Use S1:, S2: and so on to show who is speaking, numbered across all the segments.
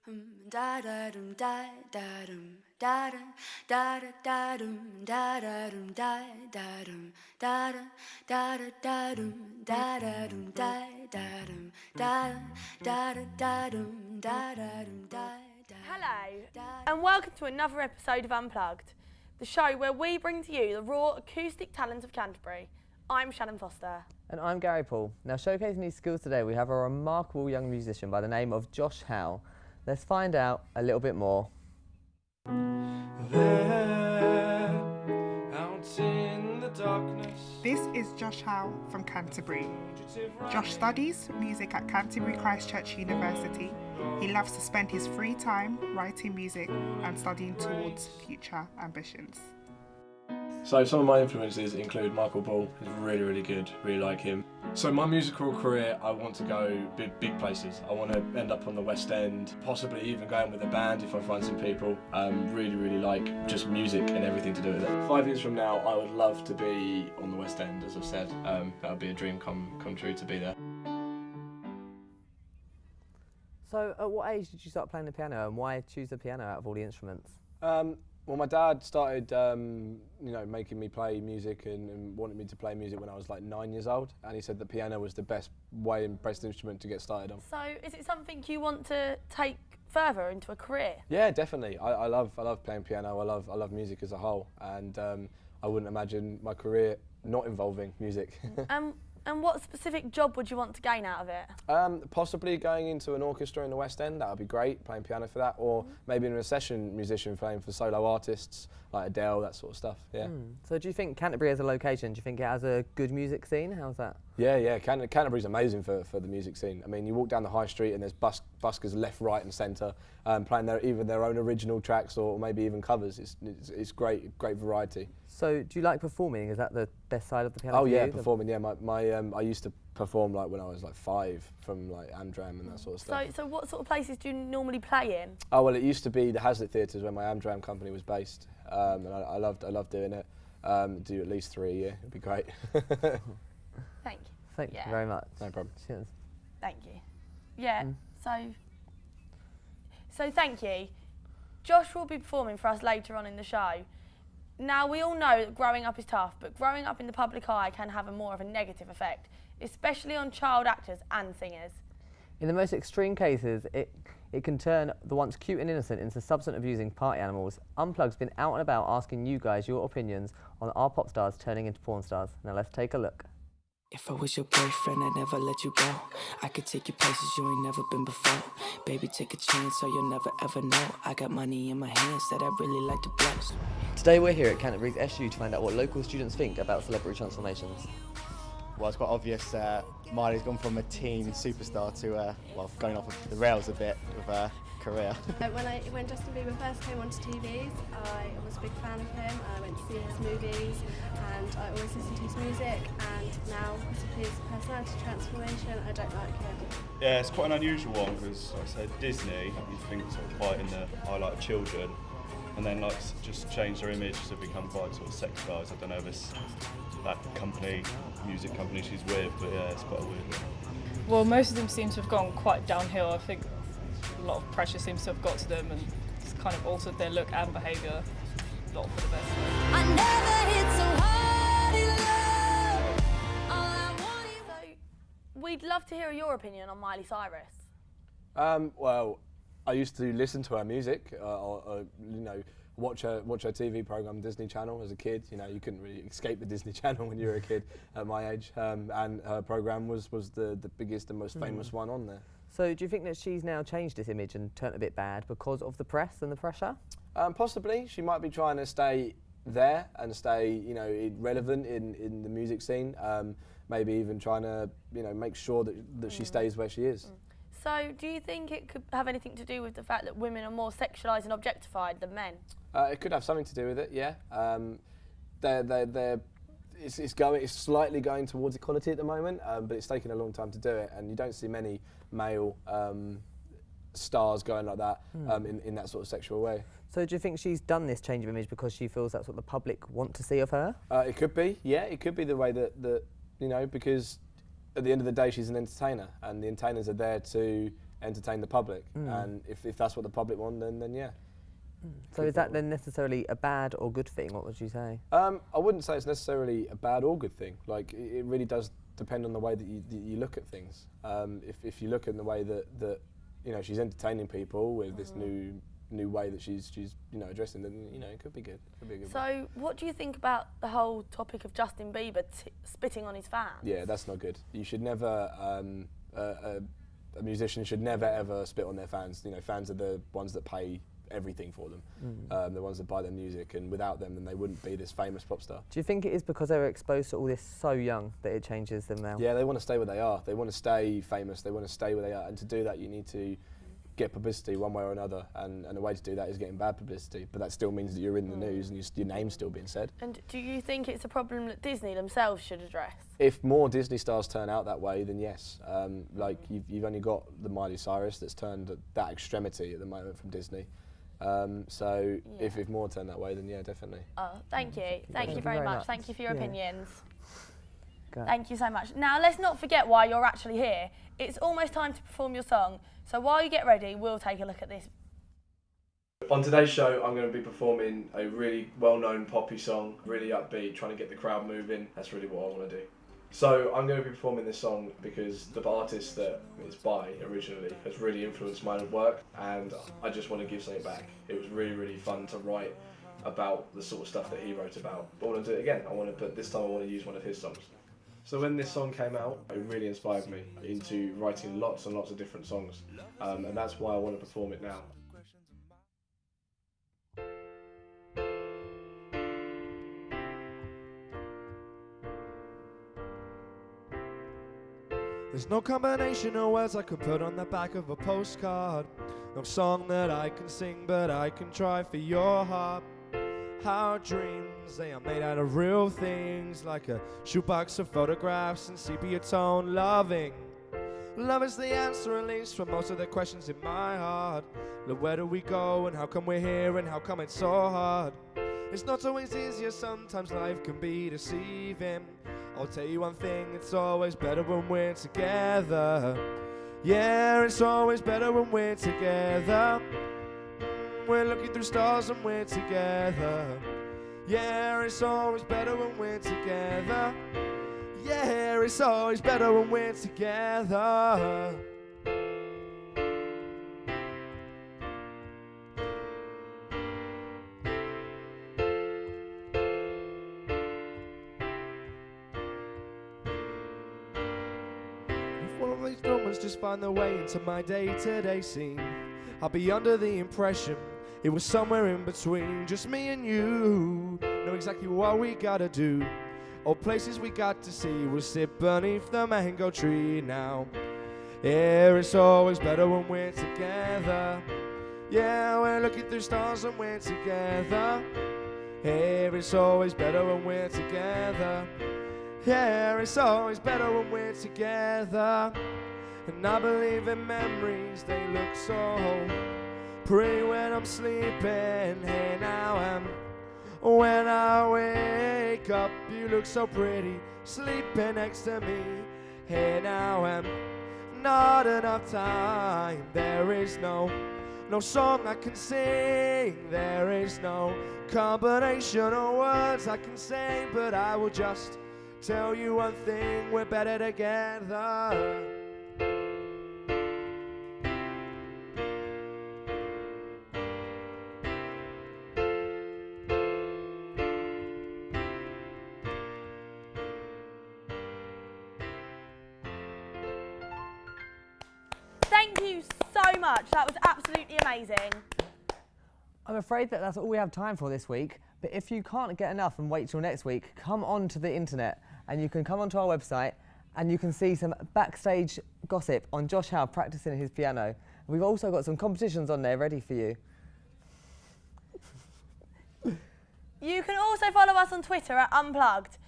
S1: Da da dum da da dum da da da dum da dum da dum da da dum da dum da dum da dum da.
S2: Hello, and welcome to another episode of Unplugged, the show where we bring to you the raw acoustic talent of Canterbury. I'm Shannon Foster.
S3: And I'm Gary Paul. Now, showcasing these skills today, we have a remarkable young musician by the name of Josh Howe. Let's find out a little bit more.
S4: There, out in the darkness.
S5: This is Josh Howe from Canterbury. Josh studies music at Canterbury Christ Church University. He loves to spend his free time writing music and studying towards future ambitions.
S4: So some of my influences include Michael Ball, who's really, really good, really like him. So my musical career, I want to go big places. I want to end up on the West End, possibly even going with a band if I find some people. Really, really like just music and everything to do with it. 5 years from now, I would love to be on the West End, as I've said. That would be a dream come true to be there.
S3: So, at what age did you start playing the piano, and why choose the piano out of all the instruments?
S4: Well, my dad started, making me play music and wanted me to play music when I was like 9 years old, and he said the piano was the best way and best instrument to get started on.
S2: So, is it something you want to take further into a career?
S4: Yeah, definitely. I love playing piano. I love music as a whole, and I wouldn't imagine my career not involving music.
S2: And what specific job would you want to gain out of it?
S4: Possibly going into an orchestra in the West End, that would be great, playing piano for that, or maybe a session musician playing for solo artists like Adele, that sort of stuff, yeah.
S3: So do you think Canterbury as a location, do you think it has a good music scene? How's that?
S4: Yeah, Canterbury's amazing for the music scene. I mean, you walk down the high street and there's buskers left, right and centre, playing either their own original tracks or maybe even covers. It's great variety.
S3: So do you like performing? Is that the best side of the piano?
S4: Oh
S3: for
S4: yeah,
S3: you?
S4: performing. Yeah, I used to perform like when I was like 5 from like Amdram and that sort of stuff.
S2: So what sort of places do you normally play in?
S4: Oh well, it used to be the Hazlitt Theatres where my Amdram company was based, and I loved doing it. Do at least 3 a year. It'd be great.
S2: Thank you.
S3: Thank you very much.
S4: No problem.
S3: Cheers.
S2: Thank you. Yeah. So thank you. Josh will be performing for us later on in the show. Now, we all know that growing up is tough, but growing up in the public eye can have more of a negative effect, especially on child actors and singers.
S3: In the most extreme cases, it can turn the once cute and innocent into substance-abusing party animals. Unplugged's been out and about asking you guys your opinions on our pop stars turning into porn stars. Now let's take a look.
S6: If I was your boyfriend, I'd never let you go. I could take you places you ain't never been before. Baby, take a chance so you'll never ever know. I got money in my hands that I really like to blow.
S3: Today we're here at Canterbury's SU to find out what local students think about celebrity transformations.
S7: Well, it's quite obvious Miley's gone from a teen superstar to, going off of the rails a bit with her career.
S8: When Justin Bieber first came onto TVs, I was a big fan of him. I went to see his movies and I always listened to his music, and now because of his personality transformation, I don't like him.
S9: Yeah, it's quite an unusual one because, like I said, Disney, you think sort of quite in the eye like children, and then like just change their image to become quite sort of sexualised. I don't know if it's that company, music company she's with, but yeah, it's quite a weird one.
S10: Well, most of them seem to have gone quite downhill. I think a lot of pressure seems to have got to them and it's kind of altered their look and behaviour, not for the best.
S1: I never hit so hard in love. All I want is
S2: So, we'd love to hear your opinion on Miley Cyrus.
S4: Well, I used to listen to her music, watch her TV program Disney Channel as a kid. You know, you couldn't really escape the Disney Channel when you were a kid at my age, and her program was the biggest and most famous one on there.
S3: So do you think that she's now changed this image and turned a bit bad because of the press and the pressure?
S4: Possibly. She might be trying to stay there and stay, relevant in the music scene. Maybe even trying to, make sure that she stays where she is.
S2: So, do you think it could have anything to do with the fact that women are more sexualised and objectified than men?
S4: It could have something to do with it, yeah. It's slightly going towards equality at the moment, but it's taken a long time to do it, and you don't see many male stars going like that in that sort of sexual way.
S3: So do you think she's done this change of image because she feels that's what the public want to see of her?
S4: It could be, yeah. It could be the way that because at the end of the day she's an entertainer, and the entertainers are there to entertain the public. And if that's what the public want, then yeah.
S3: So is that then necessarily a bad or good thing? What would you say?
S4: I wouldn't say it's necessarily a bad or good thing. Like, it really does depend on the way that you look at things. If you look in the way that you know, she's entertaining people with this new way that she's you know, addressing them, you know, it could be good. Could be a good one.
S2: So what do you think about the whole topic of Justin Bieber spitting on his fans?
S4: Yeah, that's not good. You should never, a musician should never ever spit on their fans. You know, fans are the ones that pay everything for them, the ones that buy their music, and without them, then they wouldn't be this famous pop star.
S3: Do you think it is because they were exposed to all this so young that it changes them now?
S4: Yeah, they want to stay where they are. They want to stay famous. They want to stay where they are, and to do that, you need to get publicity one way or another, and the way to do that is getting bad publicity, but that still means that you're in the news and your name's still being said.
S2: And do you think it's a problem that Disney themselves should address?
S4: If more Disney stars turn out that way, then yes. Like, you've only got the Miley Cyrus that's turned at that extremity at the moment from Disney. So if more turn that way, then yeah, definitely.
S2: Oh, thank you. Thank you very much. Thank you for your opinions.
S3: Good.
S2: Thank you so much. Now, let's not forget why you're actually here. It's almost time to perform your song. So while you get ready, we'll take a look at this.
S4: On today's show, I'm going to be performing a really well-known poppy song, really upbeat, trying to get the crowd moving. That's really what I want to do. So I'm going to be performing this song because the artist that it's by originally has really influenced my work, and I just want to give something back. It was really, really fun to write about the sort of stuff that he wrote about. But I want to do it again. This time I want to use one of his songs. So when this song came out, it really inspired me into writing lots and lots of different songs, and that's why I want to perform it now.
S11: There's no combination of words I could put on the back of a postcard. No song that I can sing, but I can try for your heart. Our dreams, they are made out of real things, like a shoebox of photographs and sepia tone loving. Love is the answer, at least, for most of the questions in my heart. Look, where do we go, and how come we're here, and how come it's so hard? It's not always easier, sometimes life can be deceiving. I'll tell you one thing, it's always better when we're together. Yeah, it's always better when we're together. We're looking through stars and we're together. Yeah, it's always better when we're together. Yeah, it's always better when we're together. If one of these moments just find their way into my day-to-day scene, I'll be under the impression it was somewhere in between, just me and you. Know exactly what we gotta do, all places we got to see. We'll sit beneath the mango tree now. Yeah, it's always better when we're together. Yeah, we're looking through stars and we're together. Yeah, it's always better when we're together. Yeah, it's always better when we're together. And I believe in memories, they look so pretty when I'm sleeping. Hey, now when I wake up, you look so pretty sleeping next to me. Hey, now not enough time. There is no song I can sing. There is no combination of words I can say, but I will just tell you one thing: we're better together.
S2: Thank you so much. That was absolutely amazing.
S3: I'm afraid that that's all we have time for this week, but if you can't get enough and wait till next week, come on to the internet and you can come onto our website and you can see some backstage gossip on Josh Howe practicing his piano. We've also got some competitions on there ready for you.
S2: You can also follow us on Twitter at Unplugged.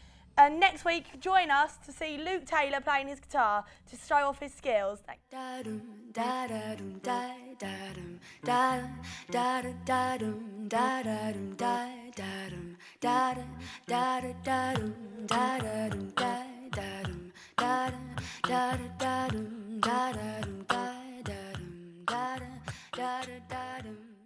S2: And next week, join us to see Luke Taylor playing his guitar to show off his skills. Thanks.
S1: da da da dum